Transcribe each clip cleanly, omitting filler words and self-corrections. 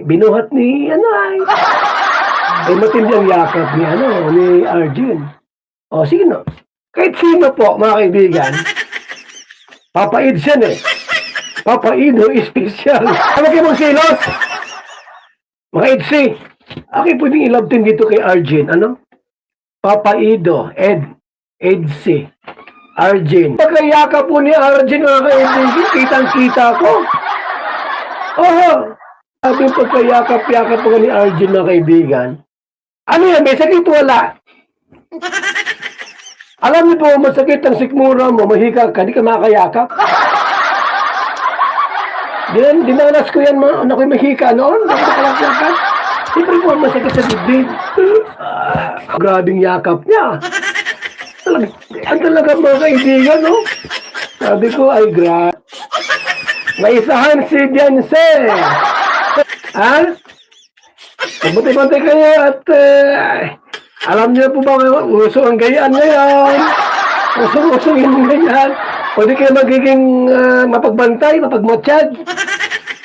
Binuhat ni ano ay matindi ang yakap ni ni Arjun. Sige no. Kahit sino po, mga kaibigan, papaids yan eh. Papaido special. Ano kayo mong silos? Mga idsi. Okay, pwedeng i-love team dito kay Arjun. Papaido, Edsi, Arjun. Pagkayaka po ni Arjun, mga kaibigan, kitang-kita ko. Sabi pagkayakap-yakap po ni Arjun, mga kaibigan. Ano yan, may sakit wala. Alam niyo po, masakit ang sikmura mo, mahika ka, di ka makakayakap. Dinanas ko yan, ako'y mahika noon, bakit nakalakyakan? Siyempre po, masakit sa dibdib. Grabing yakap niya. Talaga mga kaibigan, no? Sabi ko, ay may isahan si Beyonce. Mabuti-buti kayo at alam niyo po ba, uso ang gayaan ngayon. Uso yung ganyan. Pwede kayo magiging mapagbantay, mapagmatsyag.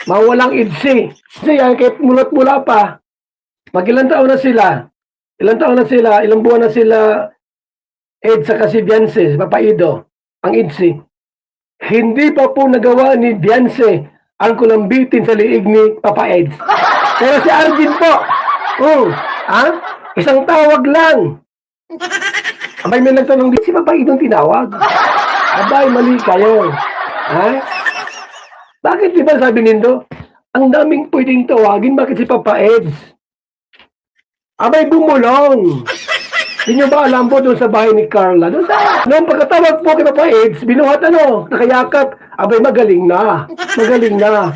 Mawalang idsi. Kasi yan, kahit mulat-mula pa, ilang taon na sila, ilang buwan na sila, sa kasi Beyonce, Papaido, ang idsi. Hindi pa po nagawa ni Beyonce ang kulambitin sa liig ni Papa Eds. Pero si Arjun po, isang tawag lang. Abay, may nagtanong din, si Papaido tinawag. Abay, mali kayo. Bakit di ba sabi nindo? Ang daming pwedeng tawagin, bakit si Papa Eds? Abay, bumulong. Hindi nyo ba alam po doon sa bahay ni Carla? Noong pagkatawag po kay Papa Eds, binuhat nakayakap. Abay, magaling na. Magaling na.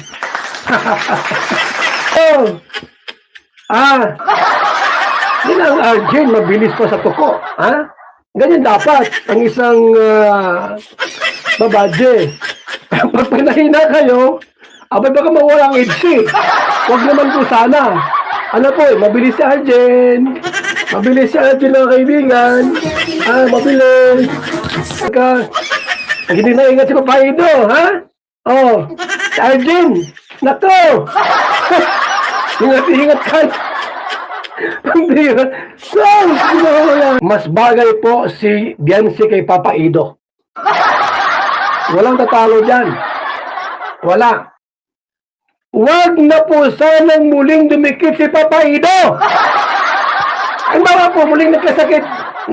Yan ang Arjun, mabilis pa sa tuko. Ganyan dapat ang isang babaje. Pag pinahina kayo, abay baka mawalang edsi. Huwag naman po sana. Mabilis si Arjun. Mabilis si Arjun, mga kaibigan. Mabilis. Hindi na ingat si Papaido, si Arjun. Nato. Ingat ka. Mas bagay po si Beyonce kay Papaido. Walang tatalo dyan. Wala. Huwag na po sanang muling dumikit si Papaido. Ang mga po muling nagkasakit.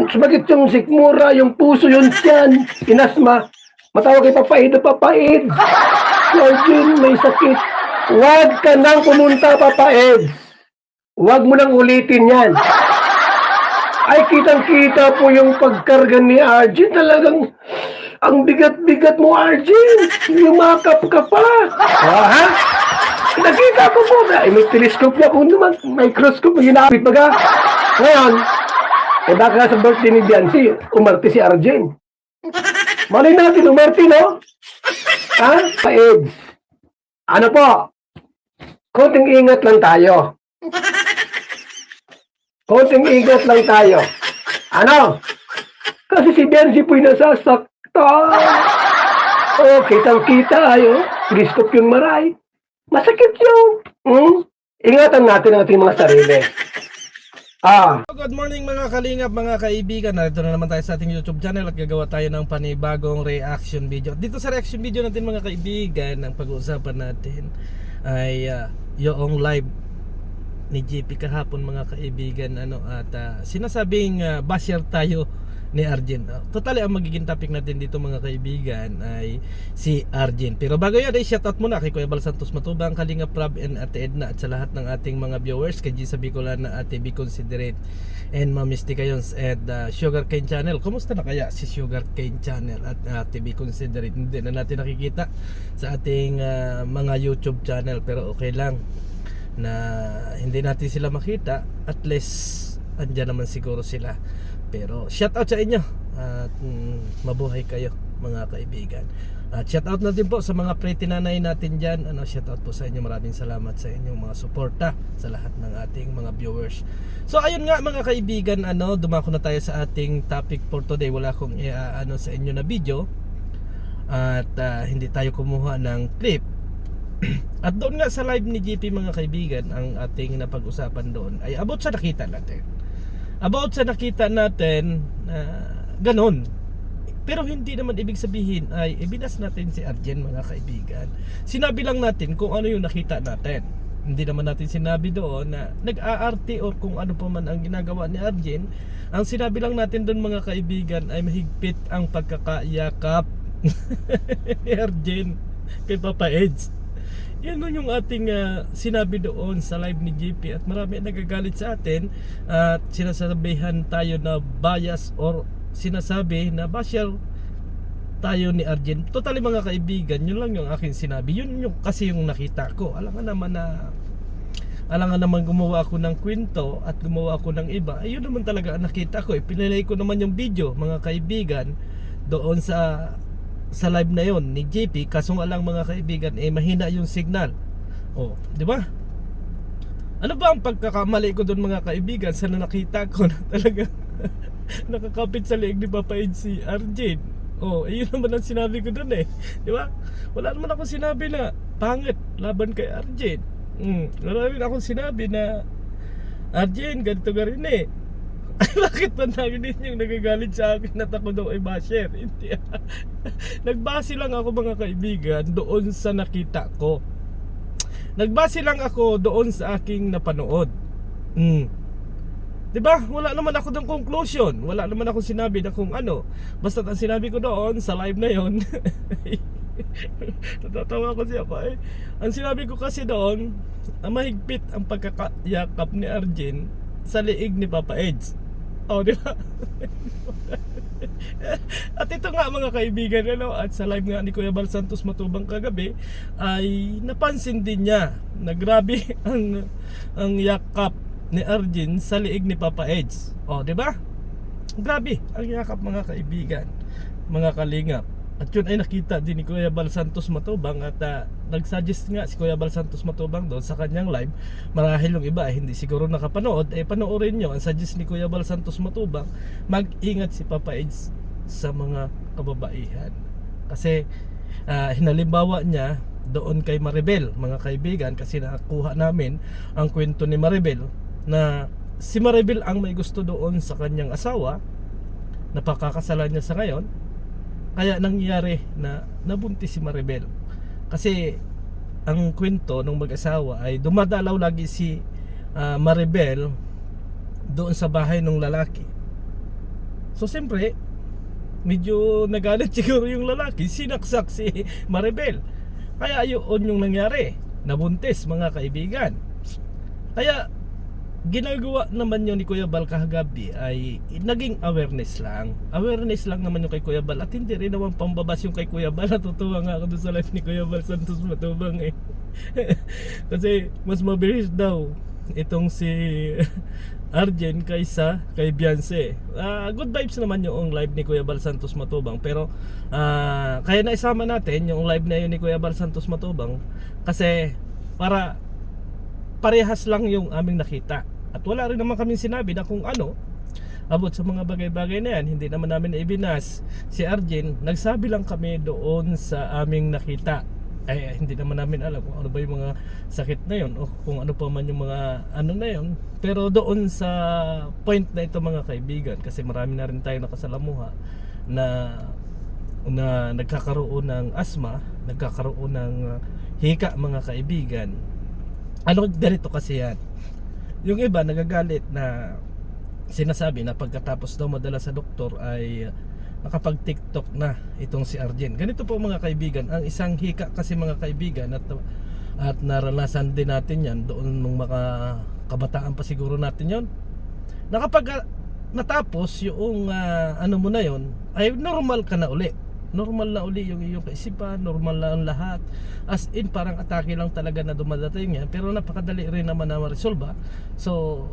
Sumakit yung sikmura, yung puso, yung tiyan, inasma. Matawag kay Papaido, Papaids. Si Arjun may sakit. Huwag ka nang pumunta, Papaids. Huwag mo nang ulitin yan. Ay, kitang-kita po yung pagkarga ni Arjun. Talagang, ang bigat-bigat mo, Arjun. Yumakap ka pa. Nakita ko po. May telescope niya. Kung naman, microscope, ginapit baga. Ngayon, baka sa birthday ni Beyonce, umarte si Arjun. Malay natin, umarte, no? Paeds. Ano po? Konting ingat lang tayo. Konting ingat lang tayo. Kasi si Beyonce po'y nasasaktan. Kitang-kita ayo. Telescope yung maray. Masakit yun. Ingatan natin ang ating mga sarili. Good morning mga kalingap, mga kaibigan. Narito na naman tayo sa ating YouTube channel at gagawa tayo ng panibagong reaction video. Dito sa reaction video natin, mga kaibigan, ang pag-uusapan natin ay yung live ni JP kahapon, mga kaibigan, at sinasabing basher tayo ni Arjun. Totally, ang magiging topic natin dito, mga kaibigan, ay si Arjun. Pero bago yan, ay shoutout muna kay Kuya Bal Santos Matubang, Kalinga Prab and Ate Edna, at sa lahat ng ating mga viewers, kay Gisa Bicolana, Ate Be Considerate, and Mamisti Kayons, and Sugarcane Channel. Kumusta na kaya si Sugarcane Channel at Ate Be Considerate? Hindi na natin nakikita sa ating mga YouTube channel, pero okay lang na hindi natin sila makita. At least andyan naman siguro sila. Pero shout out sa inyo at mabuhay kayo, mga kaibigan. At shout out natin po sa mga pretty nanay natin dyan. Shout out po sa inyo. Maraming salamat sa inyong mga suporta sa lahat ng ating mga viewers. So ayun nga, mga kaibigan, dumako na tayo sa ating topic for today. Wala akong sa inyo na video at hindi tayo kumuha ng clip At doon nga sa live ni GP mga kaibigan, ang ating napag-usapan doon ay about sa nakita natin. About sa nakita natin ganon. Pero hindi naman ibig sabihin ay ibinas natin si Arjen mga kaibigan. Sinabi lang natin kung ano yung nakita natin. Hindi naman natin sinabi doon na nag-aarte or kung ano pa man ang ginagawa ni Arjen. Ang sinabi lang natin doon mga kaibigan ay mahigpit ang pagkakayakap ni Arjen kay Papa Eds. Yan nun yung ating sinabi doon sa live ni GP at marami nagagalit sa atin at sinasabihan tayo na bias or sinasabi na basher tayo ni Arjen. Totally mga kaibigan, yun lang yung aking sinabi. Yun yung kasi yung nakita ko. Alangan naman gumawa ako ng kwento at gumawa ako ng iba. Ayun naman talaga ang nakita ko. Pinilay ko naman yung video mga kaibigan doon sa live na yon ni JP. Kaso nga lang mga kaibigan mahina yung signal. Oh, di ba? Ano ba ang pagkakamali ko doon mga kaibigan sa nakita ko na talaga nakakapit sa leeg ni Papa Ed si Arjen? Oh, ayun naman ang sinabi ko doon di ba? Wala naman ako sinabi na pangit laban kay Arjen. Wala rin akong sinabi na Arjen ganito ka rin Bakit ba namin yung nagagalit sa akin at ako daw ay basher? Hindi. Nagbase lang ako mga kaibigan doon sa nakita ko. Nagbase lang ako doon sa aking napanood. Diba? Wala naman ako ng conclusion. Wala naman ako sinabi na kung ano. Basta ang sinabi ko doon sa live na yon natatawa kasi ako Ang sinabi ko kasi doon mahigpit ang pagkakayakap ni Arjen sa liig ni Papa Eds. Oh, di ba? At ito nga mga kaibigan, at sa live nga ni Kuya Bal Santos Matubang kagabi ay napansin din niya na grabe ang yakap ni Arjen sa liig ni Papa Eds. Oh, di ba? Grabe ang yakap mga kaibigan, mga kalingap. At yun ay nakita din ni Kuya Bal Santos Matubang at nagsuggest nga si Kuya Bal Santos Matubang doon sa kanyang live. Marahil yung iba hindi siguro nakapanood, panoorin nyo. Ang suggest ni Kuya Bal Santos Matubang, mag-ingat si Papa Eds sa mga kababaihan. Kasi hinalimbawa niya doon kay Maribel mga kaibigan, kasi nakakuha namin ang kwento ni Maribel na si Maribel ang may gusto doon sa kanyang asawa, napakakasalan niya sa ngayon. Kaya nangyari na nabuntis si Maribel. Kasi ang kwento ng mag-asawa ay dumadalaw lagi si Maribel doon sa bahay ng lalaki. So siyempre medyo nagalit siguro yung lalaki, sinaksak si Maribel. Kaya yun yung nangyari, nabuntis mga kaibigan. Kaya ginagawa naman yun ni Kuya Bal kahagabi ay naging awareness lang. Awareness lang naman yung kay Kuya Bal. At hindi rin naman pambabas yung kay Kuya Bal. Natutuwa nga ako doon sa live ni Kuya Bal Santos Matubang Kasi mas mabilis daw itong si Arjen kaysa kay Beyonce. Good vibes naman yung live ni Kuya Bal Santos Matubang. Pero kaya naisama natin yung live na yun ni Kuya Bal Santos Matubang kasi para parehas lang yung aming nakita. At wala rin naman kaming sinabi na kung ano abot sa mga bagay-bagay na yan. Hindi naman namin ibinas si Arjen. Nagsabi lang kami doon sa aming nakita. Hindi naman namin alam kung ano ba yung mga sakit na yun o kung ano pa man yung mga ano na yun. Pero doon sa point na ito mga kaibigan, kasi marami na rin tayo nakasalamuha na nagkakaroon ng asma, nagkakaroon ng hika mga kaibigan. Ano ganito kasi yan, yung iba nagagalit na sinasabi na pagkatapos daw madala sa doktor ay nakapag TikTok na itong si Arjen. Ganito po mga kaibigan, ang isang hika kasi mga kaibigan at naranasan din natin yan doon nung mga kabataan pa siguro natin yon, na kapag natapos yung ano mo na yon ay normal ka na uli. Normal na uli yung iyong kaisipan, normal na ang lahat. As in parang atake lang talaga na dumadating yan, pero napakadali rin naman na ma-resolve. So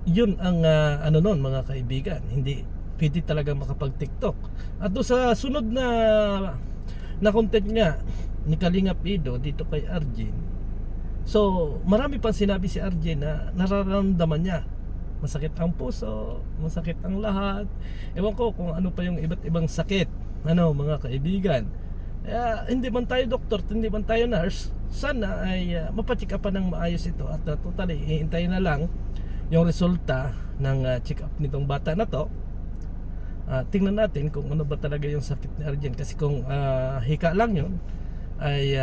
yun ang ano nun mga kaibigan, hindi pwede talaga makapag-TikTok. At doon sa sunod na content nga ni Kalingap Ido dito kay Arjen, so marami pang sinabi si Arjen na nararamdaman niya. Masakit ang puso, masakit ang lahat. Ewan ko kung ano pa yung iba't ibang sakit, ano mga kaibigan. Hindi man tayo doktor, hindi man tayo nurse, sana ay mapacheck upan ng maayos ito at totally hihintayin na lang yung resulta ng check up nitong bata na to. Tingnan natin kung ano ba talaga yung sakit ni Arjen, kasi kung hika lang yun ay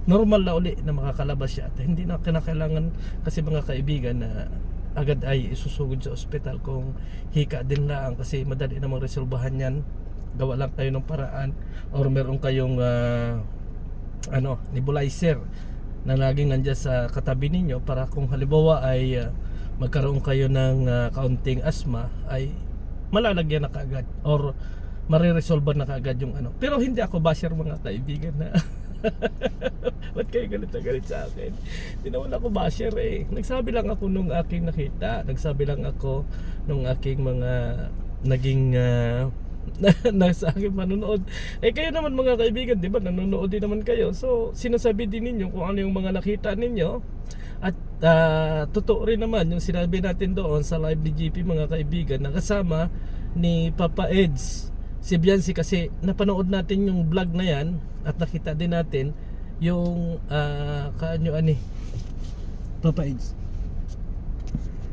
normal na uli na makakalabas siya at hindi na kinakailangan, kasi mga kaibigan, na agad ay isusugod sa ospital kung hika din lang, kasi madali namang resolbahan yan. Gawa lang kayo ng paraan or meron kayong nebulizer na laging nandiyan sa katabi ninyo para kung halimbawa ay magkaroon kayo ng kaunting asma ay malalagyan na kaagad or mariresolve na kaagad yung ano. Pero hindi ako basher mga kaibigan na ba't kayo galit na galit sa akin? Hindi naman ako basher eh. Nagsabi lang ako nung aking nakita, nagsabi lang ako nung aking mga naging nasa aking manonood. Kayo naman mga kaibigan, di ba, nanonood din naman kayo. So sinasabi din ninyo kung ano yung mga nakita ninyo. At totoo rin naman yung sinabi natin doon sa live ni GP mga kaibigan, na kasama ni Papa Eds si Biancy, kasi napanood natin yung vlog na yan at nakita din natin yung kaanyo ani Papa Eds